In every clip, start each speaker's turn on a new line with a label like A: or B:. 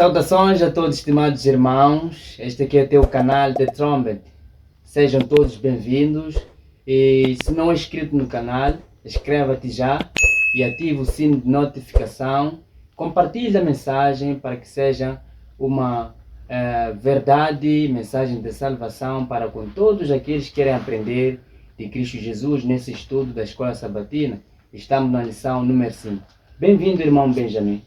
A: Saudações a todos, estimados irmãos. Este aqui é o teu canal The Trumpet. Sejam todos bem-vindos. E se não é inscrito no canal, inscreva-te já e ative o sino de notificação. Compartilhe a mensagem para que seja uma verdade, mensagem de salvação para com todos aqueles que querem aprender de Cristo Jesus nesse estudo da Escola Sabatina. Estamos na lição número 5. Bem-vindo, irmão Benjamin.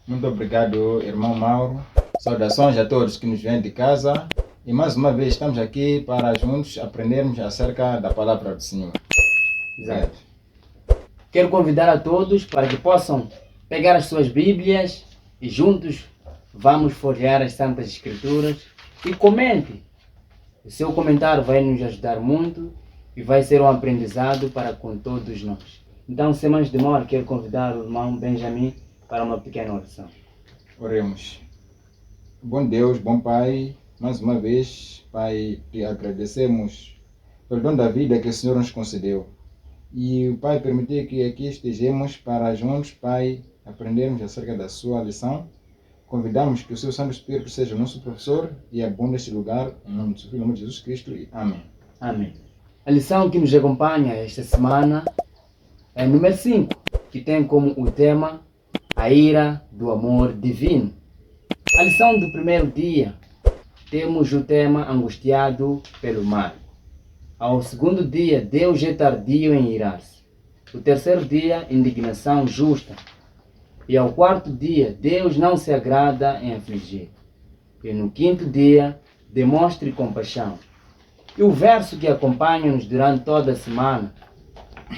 B: Muito obrigado, irmão Mauro. Saudações a todos que nos vêm de casa. E mais uma vez estamos aqui para juntos aprendermos acerca da palavra do Senhor.
A: Exato. Quero convidar a todos para que possam pegar as suas Bíblias e juntos vamos folhear as Santas Escrituras e comente. O seu comentário vai nos ajudar muito e vai ser um aprendizado para com todos nós. Então, sem mais demora, quero convidar o irmão Benjamin para uma pequena oração.
B: Oremos. Bom Deus, bom Pai, mais uma vez, Pai, te agradecemos pelo dom da vida que o Senhor nos concedeu. E o Pai permitir que aqui estejamos para juntos, Pai, aprendermos acerca da sua lição. Convidamos que o seu Santo Espírito seja o nosso professor e abunde neste lugar, em nome do Filho de Jesus Cristo. E amém.
A: Amém. A lição que nos acompanha esta semana é número 5, que tem como o tema a ira do amor divino. A lição do primeiro dia, temos o tema angustiado pelo mal. Ao segundo dia, Deus é tardio em irar-se. O terceiro dia, indignação justa. E ao quarto dia, Deus não se agrada em afligir. E no quinto dia, demonstre compaixão. E o verso que acompanha-nos durante toda a semana,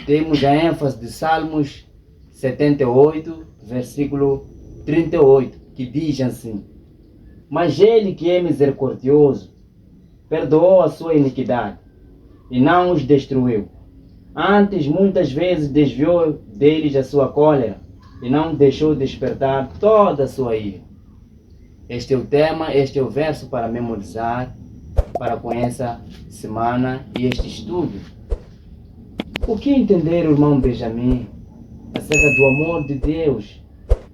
A: temos a ênfase de Salmos 78, versículo 38, que diz assim: Mas ele que é misericordioso, perdoou a sua iniquidade e não os destruiu. Antes, muitas vezes, desviou deles a sua cólera e não deixou despertar toda a sua ira. Este é o tema, este é o verso para memorizar para com essa semana e este estudo. O que entender, irmão Benjamin, acerca do amor de Deus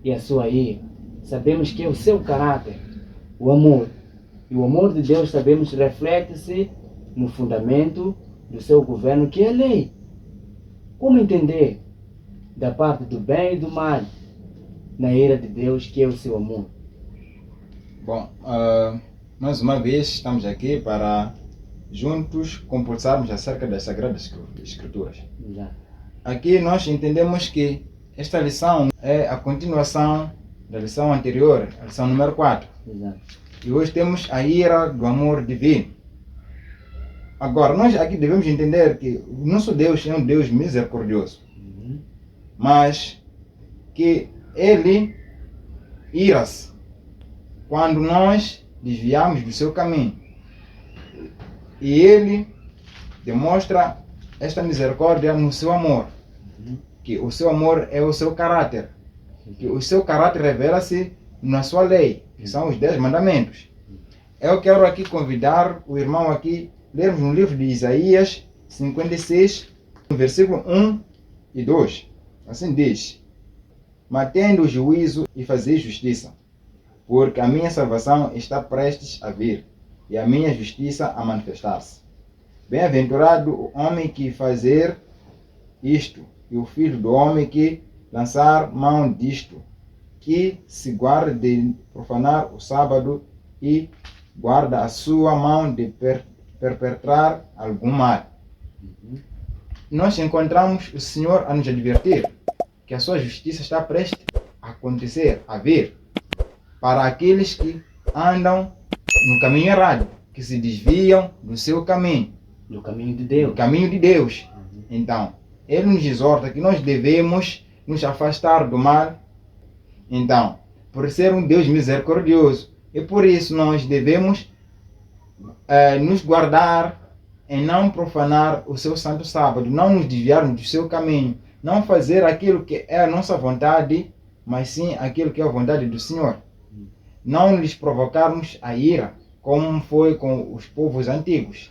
A: e a sua ira? Sabemos que é o seu caráter, o amor. E o amor de Deus, sabemos, reflete-se no fundamento do seu governo, que é a lei. Como entender da parte do bem e do mal na ira de Deus, que é o seu amor?
B: Bom, mais uma vez estamos aqui para juntos compulsarmos acerca das Sagradas Escrituras.
A: Exato.
B: Aqui nós entendemos que esta lição é a continuação da lição anterior, a lição número 4.
A: Exato.
B: E hoje temos a ira do amor divino. Agora, nós aqui devemos entender que o nosso Deus é um Deus misericordioso, mas que Ele ira-se quando nós desviamos do seu caminho. E Ele demonstra esta misericórdia no seu amor, que o seu amor é o seu caráter, que o seu caráter revela-se na sua lei, que são os 10 mandamentos. Eu quero aqui convidar o irmão aqui lermos no livro de Isaías 56, versículo 1 e 2. Assim diz: Mantendo o juízo e fazei justiça, porque a minha salvação está prestes a vir, e a minha justiça a manifestar-se. Bem-aventurado o homem que fazer isto, e o filho do homem que lançar mão disto, que se guarda de profanar o sábado e guarda a sua mão de perpetrar algum mal. Nós encontramos o Senhor a nos advertir que a sua justiça está prestes a acontecer, a vir, para aqueles que andam no caminho errado, que se desviam do seu caminho.
A: Do caminho de Deus.
B: Do caminho de Deus. Então, Ele nos exorta que nós devemos nos afastar do mal. Então, por ser um Deus misericordioso, e por isso nós devemos nos guardar em não profanar o seu santo sábado, não nos desviarmos do seu caminho, não fazer aquilo que é a nossa vontade, mas sim aquilo que é a vontade do Senhor. Não lhes provocarmos a ira, como foi com os povos antigos.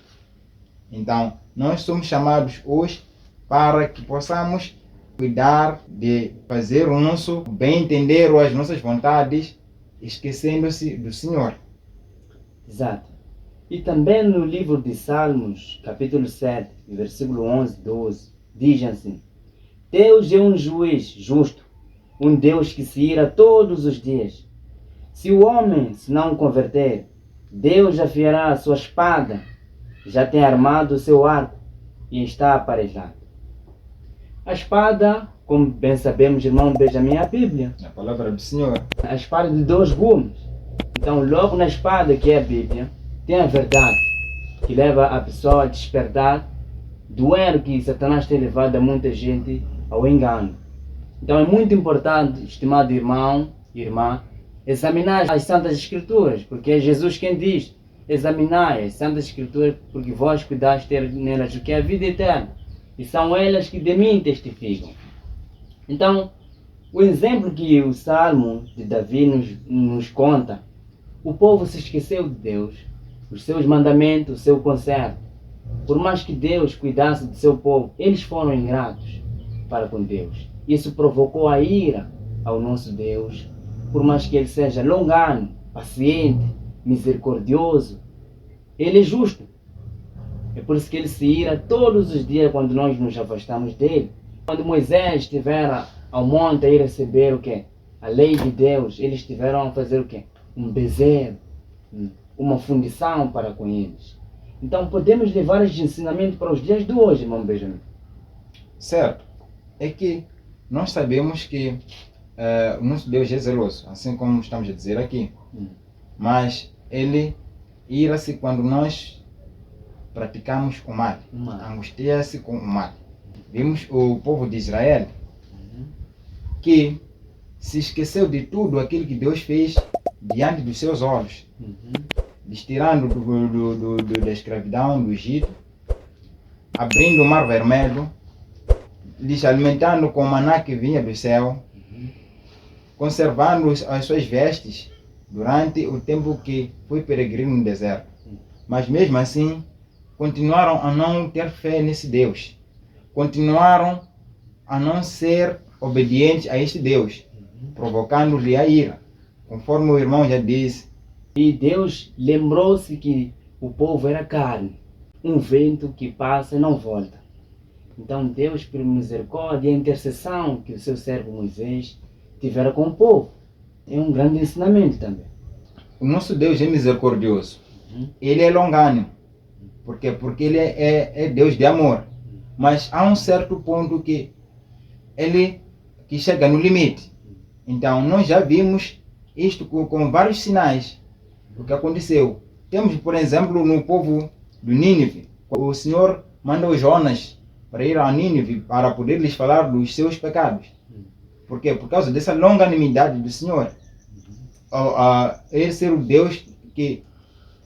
B: Então, nós somos chamados hoje para que possamos cuidar de fazer o nosso bem entender ou as nossas vontades esquecendo-se do Senhor.
A: Exato. E também no livro de Salmos, capítulo 7, versículo 11, 12, diz assim: Deus é um juiz justo, um Deus que se ira todos os dias. Se o homem se não converter, Deus afiará a sua espada, já tem armado o seu arco e está aparelhado. A espada, como bem sabemos, irmão Benjamin, é a Bíblia.
B: A palavra do Senhor.
A: A espada de dois gumes. Então, logo na espada, que é a Bíblia, tem a verdade, que leva a pessoa a despertar do erro que Satanás tem levado a muita gente ao engano. Então, é muito importante, estimado irmão e irmã, examinar as Santas Escrituras, porque é Jesus quem diz: examinai as Santas Escrituras, porque vós cuidais de ter nelas o que é a vida eterna, e são elas que de mim testificam. Então, o exemplo que o Salmo de Davi nos conta, o povo se esqueceu de Deus, os seus mandamentos, o seu conserto. Por mais que Deus cuidasse do seu povo, eles foram ingratos para com Deus. Isso provocou a ira ao nosso Deus, por mais que Ele seja longano, paciente, misericordioso. Ele é justo. É por isso que Ele se ira todos os dias quando nós nos afastamos dEle. Quando Moisés estiver ao monte a ir receber o quê? A lei de Deus, eles estiveram a fazer o quê? Um bezerro, uma fundição para com eles. Então podemos levar este ensinamento para os dias de hoje, irmão Benjamin.
B: Certo. É que nós sabemos que o nosso Deus é zeloso, assim como estamos a dizer aqui. Mas Ele ira-se quando nós praticamos o mal. Angustia-se com o mal. Vimos o povo de Israel que se esqueceu de tudo aquilo que Deus fez diante dos seus olhos, lhes tirando da escravidão do Egito, abrindo o mar vermelho, lhes alimentando com o maná que vinha do céu, conservando as suas vestes durante o tempo que foi peregrino no deserto. Mas mesmo assim, continuaram a não ter fé nesse Deus. Continuaram a não ser obedientes a este Deus, provocando-lhe a ira, conforme o irmão já disse.
A: E Deus lembrou-se que o povo era carne, um vento que passa e não volta. Então Deus, por misericórdia e intercessão que o seu servo Moisés tivera com o povo, é um grande ensinamento também.
B: O nosso Deus é misericordioso. Ele é longânimo. Por quê? Porque Ele é Deus de amor. Mas há um certo ponto que Ele que chega no limite. Então nós já vimos isto com vários sinais do que aconteceu. Temos, por exemplo, no povo do Nínive, o Senhor mandou Jonas para ir a Nínive para poder lhes falar dos seus pecados. Por quê? Por causa dessa longanimidade do Senhor. Ele ser o Deus que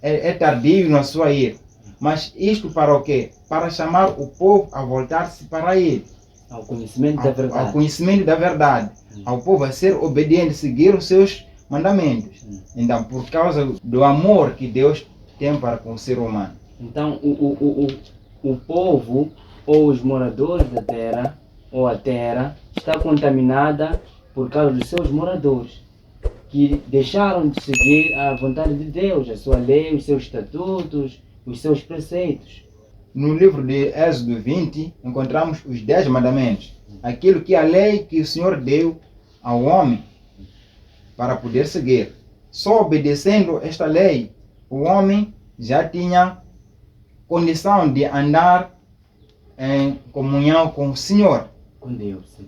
B: é tardio na sua ira. Mas isto para o quê? Para chamar o povo a voltar-se para Ele.
A: Ao conhecimento da verdade.
B: Ao conhecimento da verdade. Ao povo a ser obediente, seguir os seus mandamentos. Então, por causa do amor que Deus tem para com o ser humano.
A: Então, o povo, ou os moradores da terra, ou a terra, está contaminada por causa dos seus moradores, que deixaram de seguir a vontade de Deus, a sua lei, os seus estatutos, os seus preceitos.
B: No livro de Êxodo 20, encontramos os 10 mandamentos. Aquilo que a lei que o Senhor deu ao homem para poder seguir. Só obedecendo esta lei, o homem já tinha condição de andar em comunhão com o Senhor.
A: Com Deus, sim.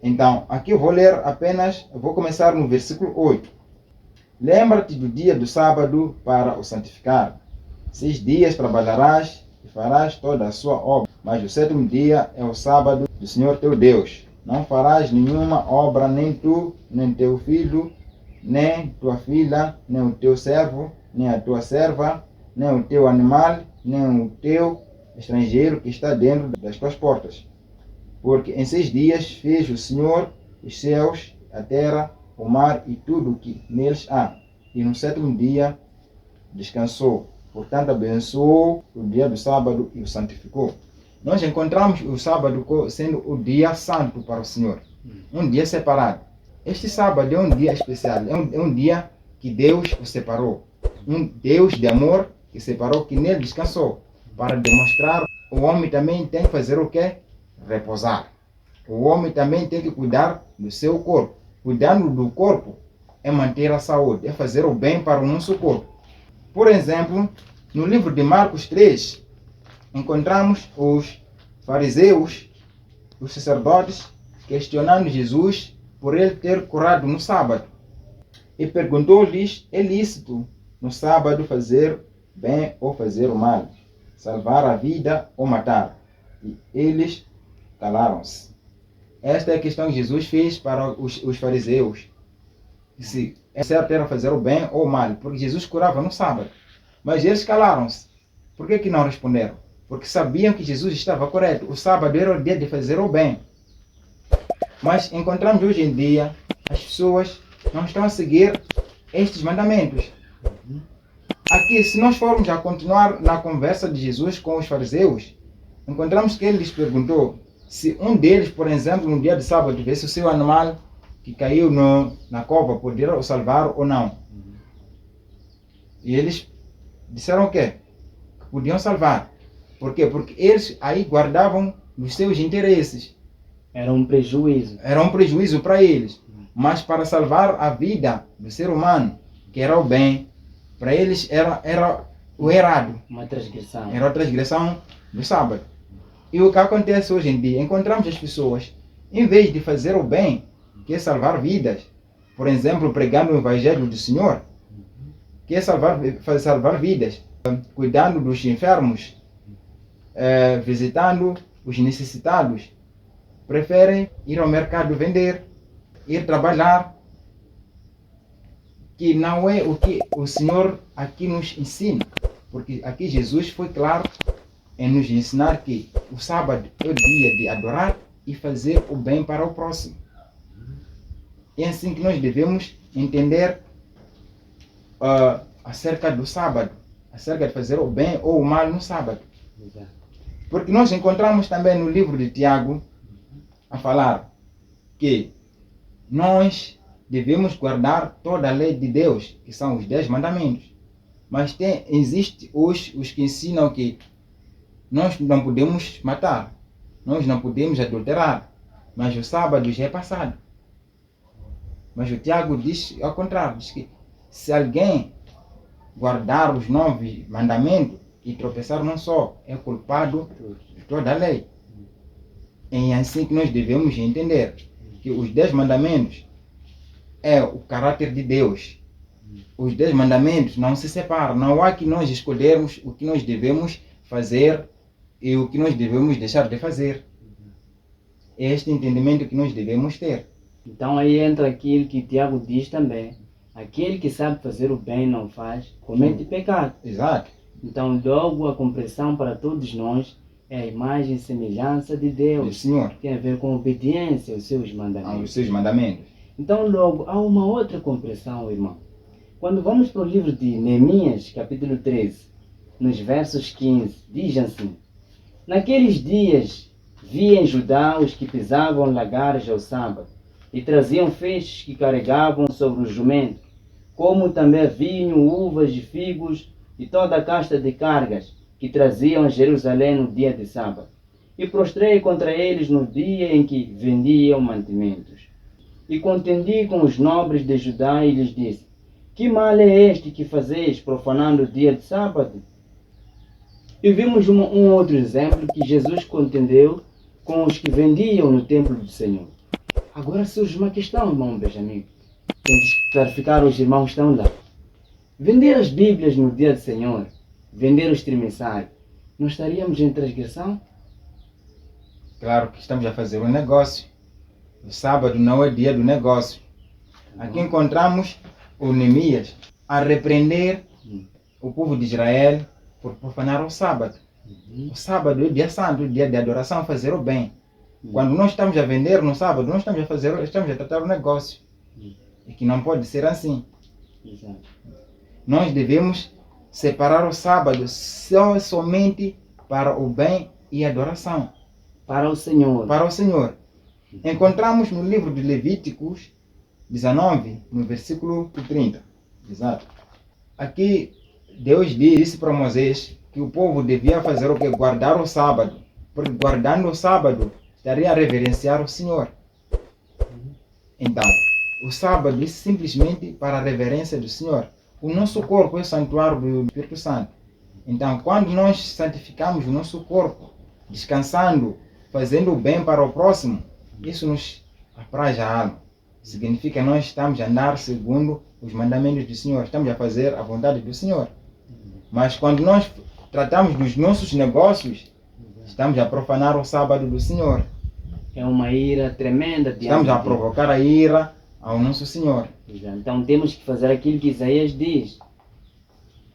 B: Então, aqui eu vou ler apenas, eu vou começar no versículo 8. Lembra-te do dia do sábado para o santificar. 6 dias trabalharás e farás toda a sua obra, mas o 7º dia é o sábado do Senhor teu Deus. Não farás nenhuma obra, nem tu, nem teu filho, nem tua filha, nem o teu servo, nem a tua serva, nem o teu animal, nem o teu estrangeiro que está dentro das tuas portas. Porque em 6 dias fez o Senhor os céus, a terra, o mar e tudo o que neles há. E no 7º dia descansou. Portanto, abençoou o dia do sábado e o santificou. Nós encontramos o sábado sendo o dia santo para o Senhor. Um dia separado. Este sábado é um dia especial. É um dia que Deus o separou. Um Deus de amor que separou, que nele descansou. Para demonstrar, o homem também tem que fazer o quê? Repousar. O homem também tem que cuidar do seu corpo. Cuidando do corpo é manter a saúde, é fazer o bem para o nosso corpo. Por exemplo, no livro de Marcos 3, encontramos os fariseus, os sacerdotes, questionando Jesus por ele ter curado no sábado. E perguntou-lhes, é lícito no sábado fazer bem ou fazer o mal, salvar a vida ou matar? E eles calaram-se. Esta é a questão que Jesus fez para os fariseus. Se é certo era fazer o bem ou o mal, porque Jesus curava no sábado. Mas eles calaram-se. Por que não responderam? Porque sabiam que Jesus estava correto. O sábado era o dia de fazer o bem. Mas encontramos hoje em dia, as pessoas não estão a seguir estes mandamentos. Aqui, se nós formos a continuar na conversa de Jesus com os fariseus, encontramos que ele lhes perguntou se um deles, por exemplo, no dia de sábado, tivesse o seu animal que caiu na cova, poderia o salvar ou não. E eles disseram o quê? Que podiam salvar. Por quê? Porque eles aí guardavam os seus interesses.
A: Era um prejuízo.
B: Era um prejuízo para eles. Mas para salvar a vida do ser humano, que era o bem, para eles era o errado.
A: Uma transgressão.
B: Era a transgressão do sábado. E o que acontece hoje em dia? Encontramos as pessoas, em vez de fazer o bem, que é salvar vidas, por exemplo, pregando o Evangelho do Senhor, que é salvar vidas, cuidando dos enfermos, visitando os necessitados, preferem ir ao mercado vender, ir trabalhar, que não é o que o Senhor aqui nos ensina, porque aqui Jesus foi claro em nos ensinar que o sábado é o dia de adorar e fazer o bem para o próximo. É assim que nós devemos entender acerca do sábado, acerca de fazer o bem ou o mal no sábado. Porque nós encontramos também no livro de Tiago a falar que nós devemos guardar toda a lei de Deus, que são os 10 mandamentos. Mas existe os que ensinam que nós não podemos matar, nós não podemos adulterar, mas o sábado já é passado. Mas o Tiago diz ao contrário, diz que se alguém guardar os 9 mandamentos e tropeçar num só, é culpado de toda a lei. É assim que nós devemos entender que os 10 mandamentos é o caráter de Deus. Os 10 mandamentos não se separam. Não há que nós escolhermos o que nós devemos fazer e o que nós devemos deixar de fazer. É este entendimento que nós devemos ter.
A: Então aí entra aquilo que Tiago diz também. Aquele que sabe fazer o bem e não faz, comete pecado.
B: Exato.
A: Então logo a compreensão para todos nós é a imagem e semelhança de Deus.
B: O Senhor.
A: Tem a ver com obediência aos seus mandamentos.
B: Aos seus mandamentos.
A: Então logo há uma outra compreensão, irmão. Quando vamos para o livro de Neemias, capítulo 13, nos versos 15, diz assim: naqueles dias vi em Judá os que pisavam lagares ao sábado e traziam feixes que carregavam sobre o jumento, como também vinho, uvas e figos e toda a casta de cargas que traziam a Jerusalém no dia de sábado. E prostrei contra eles no dia em que vendiam mantimentos. E contendi com os nobres de Judá e lhes disse: que mal é este que fazeis, profanando o dia de sábado? E vimos um outro exemplo que Jesus contendeu com os que vendiam no templo do Senhor. Agora surge uma questão, irmão Benjamin. Tem que clarificar, os irmãos estão lá. Vender as Bíblias no dia do Senhor, vender os trimesários, não estaríamos em transgressão?
B: Claro que estamos a fazer um negócio. O sábado não é dia do negócio. Aqui encontramos o Neemias a repreender o povo de Israel por profanar o sábado. O sábado é o dia santo, o dia de adoração, fazer o bem. Quando nós estamos a vender no sábado, nós estamos a tratar o negócio. E que não pode ser assim.
A: Exato.
B: Nós devemos separar o sábado somente para o bem e adoração.
A: Para o Senhor.
B: Para o Senhor. Encontramos no livro de Levíticos 19, no versículo 30. Exato. Aqui, Deus disse para Moisés que o povo devia fazer o que? Guardar o sábado. Porque guardando o sábado, estaria a reverenciar o Senhor. Então, o sábado é simplesmente para a reverência do Senhor. O nosso corpo é o santuário do Espírito Santo. Então, quando nós santificamos o nosso corpo, descansando, fazendo o bem para o próximo, isso nos apraz a alma. Significa que nós estamos a andar segundo os mandamentos do Senhor, estamos a fazer a vontade do Senhor. Mas quando nós tratamos dos nossos negócios, estamos a profanar o sábado do Senhor.
A: É uma ira tremenda.
B: Estamos a provocar a ira ao nosso Senhor.
A: Então temos que fazer aquilo que Isaías diz.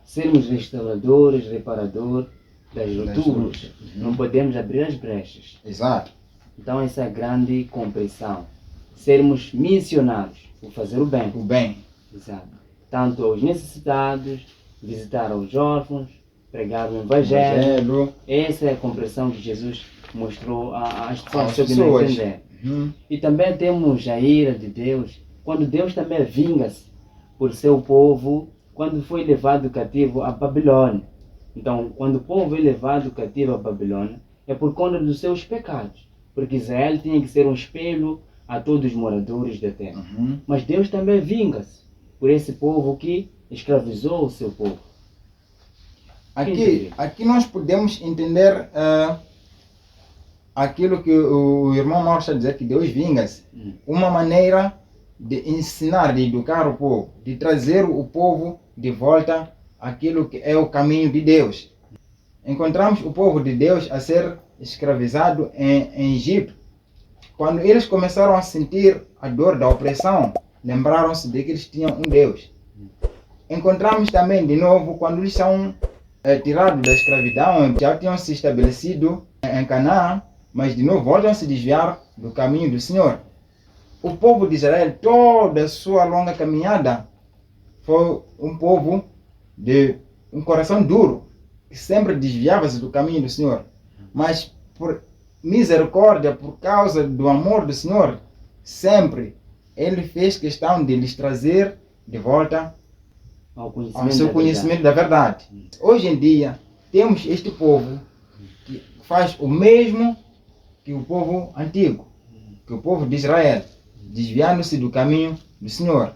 A: Sermos restauradores, reparadores das rupturas. Não podemos abrir as brechas.
B: Exato.
A: Então essa é a grande compreensão. Sermos missionários, o fazer o bem.
B: O bem.
A: Exato. Tanto aos necessitados, visitar aos órfãos, pregar o Evangelho. Essa é a compreensão que Jesus mostrou às pessoas sobre não entender. E também temos a ira de Deus, quando Deus também vinga-se por seu povo, quando foi levado cativo a Babilônia. Então, quando o povo é levado cativo a Babilônia, é por conta dos seus pecados. Porque Israel tinha que ser um espelho a todos os moradores da terra. Mas Deus também vinga-se por esse povo que escravizou o seu povo.
B: Aqui nós podemos entender aquilo que o irmão Mauro está a dizer, que Deus vinga-se. Uma maneira de ensinar, de educar o povo, de trazer o povo de volta àquilo que é o caminho de Deus. Encontramos o povo de Deus a ser escravizado em Egito. Quando eles começaram a sentir a dor da opressão, lembraram-se de que eles tinham um Deus. Encontramos também, de novo, quando eles são tirados da escravidão, já tinham se estabelecido em Canaã, mas de novo voltam a se desviar do caminho do Senhor. O povo de Israel, toda a sua longa caminhada, foi um povo de um coração duro, que sempre desviava-se do caminho do Senhor. Mas por misericórdia, por causa do amor do Senhor, sempre Ele fez questão de lhes trazer de volta ao seu conhecimento da verdade. Hoje em dia, temos este povo que faz o mesmo que o povo antigo, que o povo de Israel, desviando-se do caminho do Senhor.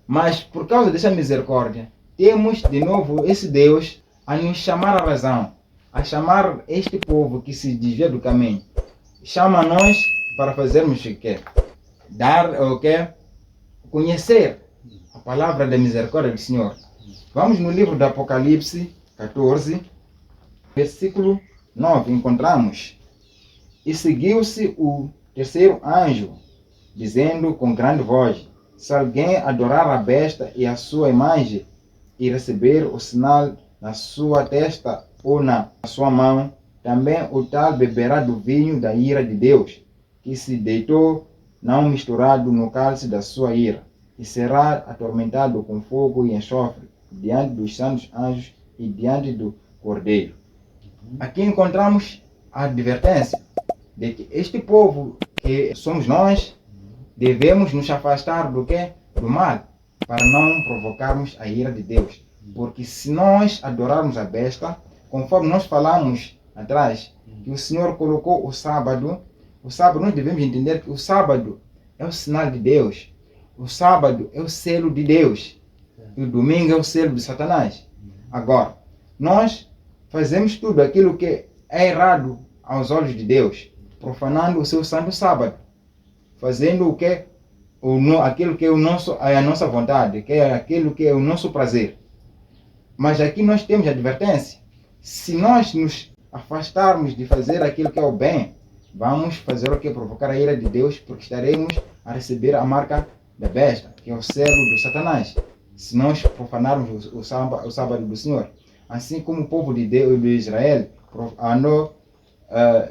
B: Mas por causa dessa misericórdia, temos de novo esse Deus a nos chamar a razão, a chamar este povo que se desvia do caminho. Chama a nós para fazermos o que quer. Dar o que? Conhecer a palavra da misericórdia do Senhor. Vamos no livro do Apocalipse 14, versículo 9, encontramos: E seguiu-se o terceiro anjo, dizendo com grande voz: Se alguém adorar a besta e a sua imagem, e receber o sinal na sua testa ou na sua mão, também o tal beberá do vinho da ira de Deus, que se deitou, não misturado no cálice da sua ira, e será atormentado com fogo e enxofre, diante dos santos anjos e diante do Cordeiro. Aqui encontramos a advertência de que este povo, que somos nós, devemos nos afastar do que? Do mal, para não provocarmos a ira de Deus. Porque se nós adorarmos a besta, conforme nós falamos atrás, que o Senhor colocou o sábado nós devemos entender que o sábado é o sinal de Deus. O sábado é o selo de Deus. E o domingo é o selo de Satanás. Agora, nós fazemos tudo aquilo que é errado aos olhos de Deus, profanando o seu santo sábado, fazendo o que? Aquilo que é a nossa vontade, que é aquilo que é o nosso prazer. Mas aqui nós temos a advertência. Se nós nos afastarmos de fazer aquilo que é o bem, vamos fazer o que? Provocar a ira de Deus, porque estaremos a receber a marca da besta, que é o selo do Satanás, se nós profanarmos o sábado do Senhor. Assim como o povo de Israel andou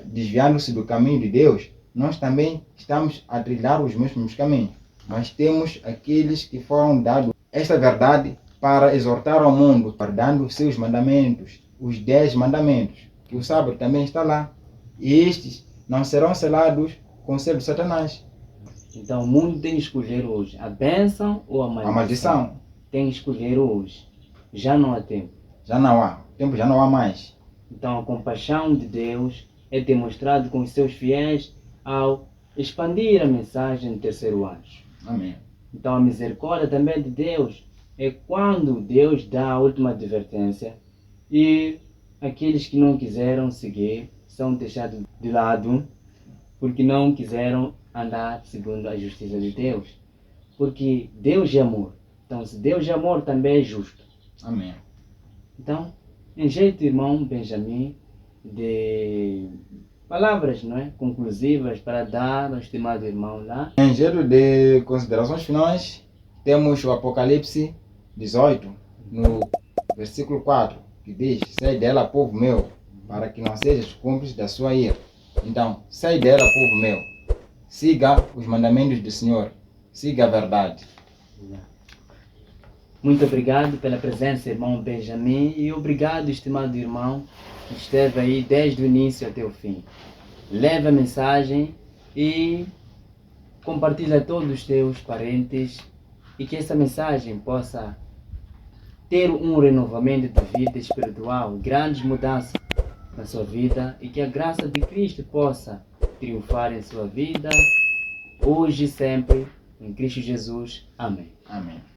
B: desviando-se do caminho de Deus, nós também estamos a trilhar os mesmos caminhos. Mas temos aqueles que foram dados esta verdade para exortar ao mundo, guardando os seus mandamentos, os 10 mandamentos, que o sábado também está lá. E estes não serão selados com o selo de Satanás.
A: Então o mundo tem que escolher hoje a bênção ou a maldição.
B: A maldição.
A: tem que escolher hoje. Já não há tempo.
B: Já não há. O tempo já não há mais.
A: Então a compaixão de Deus é demonstrada com os seus fiéis ao expandir a mensagem do terceiro anjo.
B: Amém.
A: Então a misericórdia também de Deus é quando Deus dá a última advertência e aqueles que não quiseram seguir são deixados de lado porque não quiseram andar segundo a justiça de Deus. Porque Deus é amor. Então se Deus é amor também é justo.
B: Amém.
A: Então, em jeito, irmão Benjamin, de palavras, não é, conclusivas para dar ao estimado irmão lá.
B: Em jeito de considerações finais, temos o Apocalipse 18, no versículo 4, que diz: sai dela, povo meu, para que não sejas cúmplice da sua ira. Então, sai dela, povo meu, siga os mandamentos do Senhor, siga a verdade.
A: Muito obrigado pela presença, irmão Benjamin, e obrigado, estimado irmão, que esteve aí desde o início até o fim. Leve a mensagem e compartilha a todos os teus parentes e que essa mensagem possa ter um renovamento de vida espiritual, grandes mudanças na sua vida e que a graça de Cristo possa triunfar em sua vida, hoje e sempre, em Cristo Jesus. Amém.
B: Amém.